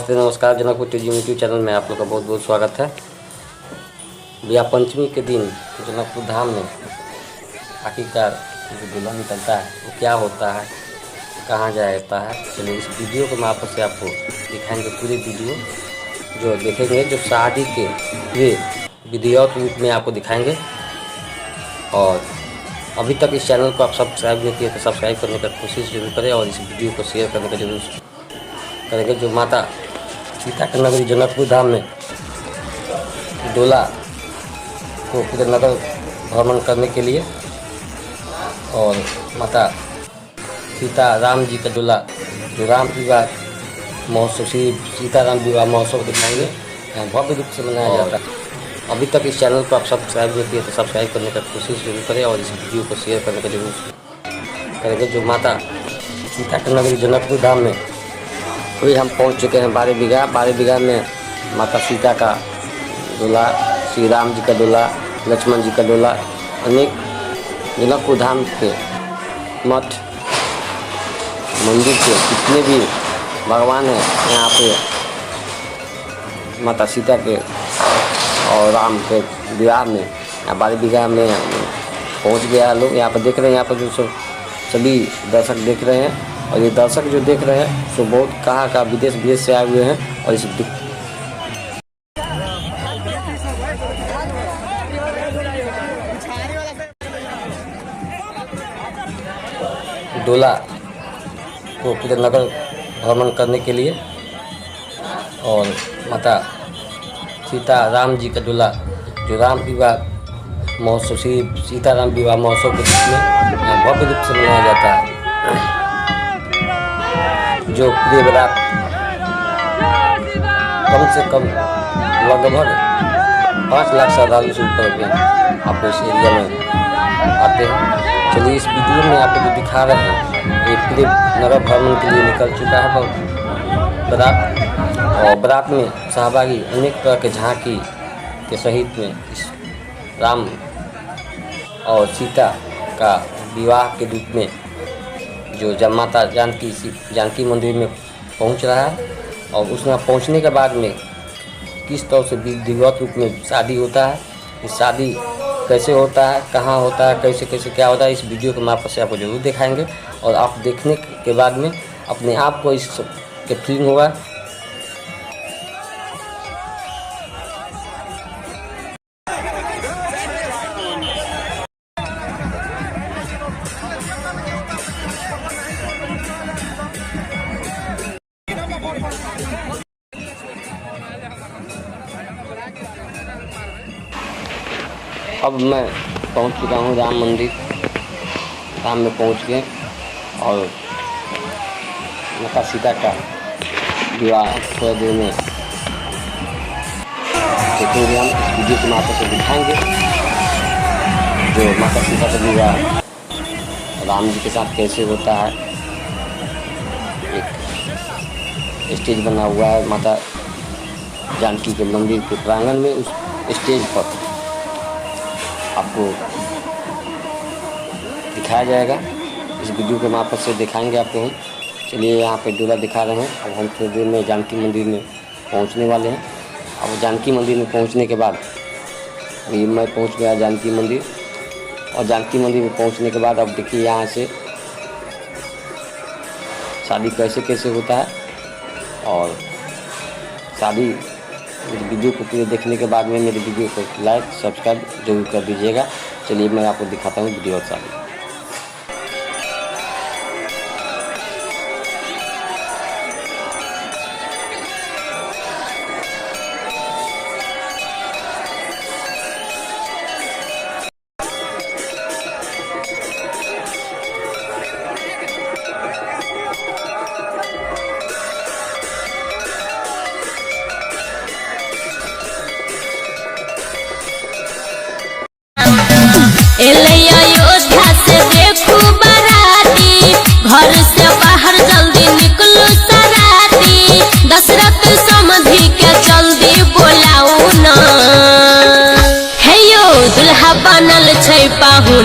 नमस्ते नमस्कार। Janakpur TV YouTube channel में आप लोग का बहुत बहुत स्वागत है। बिया पंचमी के दिन जनकपुर धाम में आखिरकार जो दूल्हा निकलता है वो क्या होता है, कहाँ जाता है, चलिए इस वीडियो को मैं आपसे आपको दिखाएंगे। पूरी वीडियो जो देखेंगे, जो शादी के पूरे विधिवत रूप में आपको दिखाएंगे। और अभी तक इस चैनल को आप सब्सक्राइब नहीं किए तो सब्सक्राइब करने का कोशिश जरूर करें और इस वीडियो को शेयर करने का जरूर करेंगे। जो माता सीता के नगरी जनकपुर धाम में दूल्हा को पूरे नगर भ्रमण करने के लिए और माता सीता राम जी का दूल्हा जो राम विवाह महोत्सव श्री सीताराम विवाह महोत्सव दिखाएंगे, यहाँ भव्य रूप से मनाया जाता है। अभी तक इस चैनल को आप सब्सक्राइब नहीं किए तो सब्सक्राइब करने का कोशिश जरूर करें और इस वीडियो को शेयर करने का जरूर करेंगे। जो माता सीता के नगरी जनकपुर धाम में अभी हम पहुंच चुके हैं 12 बीघा में माता सीता का दूल्हा, श्री राम जी का दूल्हा, लक्ष्मण जी का दूल्हा, अनेक जनकपुर धाम के मठ मंदिर के जितने भी भगवान हैं यहाँ पे माता सीता के और राम के विवाह में यहाँ 12 बीघा में पहुँच गया लोग। यहाँ पर देख रहे हैं, यहाँ पर जो सभी दर्शक देख रहे हैं और ये दर्शक जो देख रहे हैं सो बहुत कहाँ विदेश से आए हुए हैं। और इस दूल्हा को पूरे नगर भ्रमण करने के लिए और माता सीता राम जी का दूल्हा जो राम विवाह महोत्सव श्री सीताराम विवाह महोत्सव के रूप में भव्य रूप से मनाया जाता है। जो पूरे बारात कम से कम लगभग 5 लाख श्रद्धालु से ऊपर के आपको इस एरिया में आते हैं। चलिए इस वीडियो में आपको जो दिखा रहे हैं ये पूरे नगर भ्रमण के लिए निकल चुका है बारात, और बारात में सहभागी अनेक तरह के झांकी के सहित में इस राम और सीता का विवाह के रूप में जो जब माता जानकी मंदिर में पहुंच रहा है और उसमें पहुंचने के बाद में किस तरह से विधिवत रूप में शादी होता है, इस शादी कैसे होता है, कहाँ होता है, कैसे क्या होता है, इस वीडियो को मैं आपको जरूर दिखाएंगे। और आप देखने के बाद में अपने आप को इस के फीलिंग होगा। अब मैं पहुंच चुका हूं राम मंदिर धाम में पहुंच गए और माता सीता का विवाह थोड़ा देर में देखेंगे। हम इस वीडियो के माध्यम से दिखाएंगे जो माता सीता का विवाह राम जी के साथ कैसे होता है। एक स्टेज बना हुआ है माता जानकी के मंदिर के प्रांगण में, उस स्टेज पर आपको दिखाया जाएगा। इस वीडियो के माध्यम से दिखाएंगे आपको हम। चलिए यहाँ पे दूल्हा दिखा रहे हैं। अब हम थोड़ी देर में जानकी मंदिर में पहुँचने वाले हैं। अब जानकी मंदिर में पहुँचने के बाद अभी मैं पहुँच गया जानकी मंदिर, और जानकी मंदिर में पहुँचने के बाद अब देखिए यहाँ से शादी कैसे होता है। और शादी मेरी वीडियो को पूरे देखने के बाद में मेरी वीडियो को लाइक सब्सक्राइब जरूर कर दीजिएगा। चलिए मैं आपको दिखाता हूँ वीडियो शादी। अयोध्या से देखू बाराती, घर से बाहर जल्दी निकलू सराती, दशरथ समधी के जल्दी बोलाऊ न। हे यो दुल्हा बनल छै पाहुन